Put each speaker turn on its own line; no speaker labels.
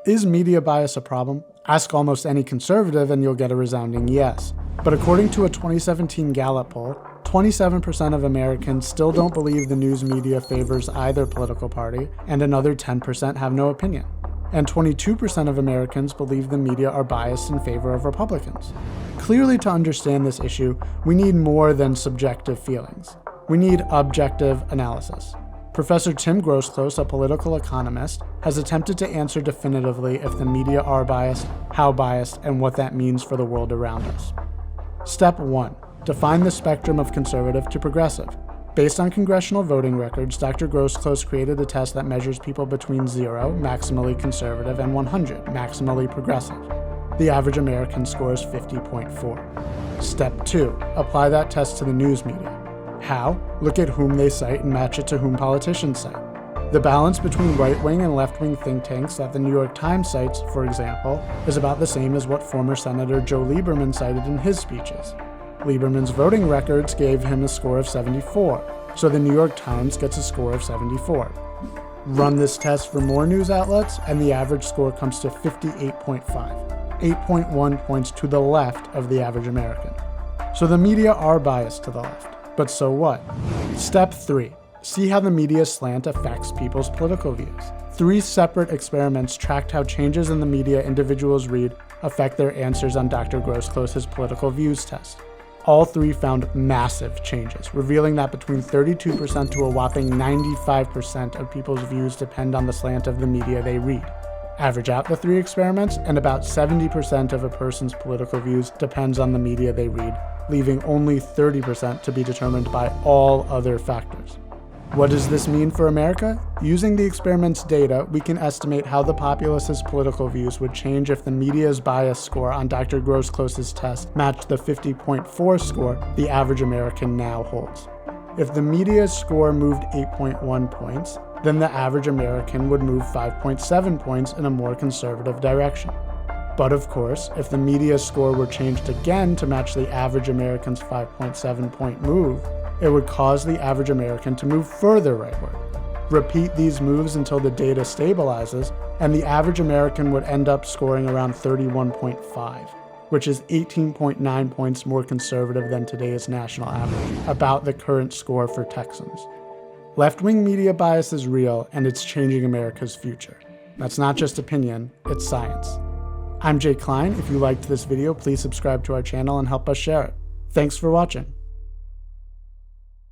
Is media bias a problem? Ask almost any conservative and you'll get a resounding yes. But according to a 2017 Gallup poll, 27% of Americans still don't believe the news media favors either political party, and another 10% have no opinion. And 22% of Americans believe the media are biased in favor of Republicans. Clearly, to understand this issue, we need more than subjective feelings. We need objective analysis. Professor Tim Groseclose, a political economist, has attempted to answer definitively if the media are biased, how biased, and what that means for the world around us. Step 1. Define the spectrum of conservative to progressive. Based on congressional voting records, Dr. Groseclose created a test that measures people between 0, maximally conservative, and 100, maximally progressive. The average American scores 50.4. Step 2. Apply that test to the news media. How? Look at whom they cite and match it to whom politicians cite. The balance between right-wing and left-wing think tanks that the New York Times cites, for example, is about the same as what former Senator Joe Lieberman cited in his speeches. Lieberman's voting records gave him a score of 74, so the New York Times gets a score of 74. Run this test for more news outlets, and the average score comes to 58.5, 8.1 points to the left of the average American. So the media are biased to the left, but so what? Step 3. See how the media slant affects people's political views. 3 separate experiments tracked how changes in the media individuals read affect their answers on Dr. Groseclose's political views test. All 3 found massive changes, revealing that between 32% to a whopping 95% of people's views depend on the slant of the media they read. Average out the 3 experiments, and about 70% of a person's political views depends on the media they read, leaving only 30% to be determined by all other factors. What does this mean for America? Using the experiment's data, we can estimate how the populace's political views would change if the media's bias score on Dr. Groseclose's test matched the 50.4 score the average American now holds. If the media's score moved 8.1 points, then the average American would move 5.7 points in a more conservative direction. But of course, if the media's score were changed again to match the average American's 5.7 point move, it would cause the average American to move further rightward. Repeat these moves until the data stabilizes, and the average American would end up scoring around 31.5, which is 18.9 points more conservative than today's national average, about the current score for Texans. Left-wing media bias is real, and it's changing America's future. That's not just opinion, it's science. I'm Klein. If you liked this video, please subscribe to our channel and help us share it. Thanks for watching.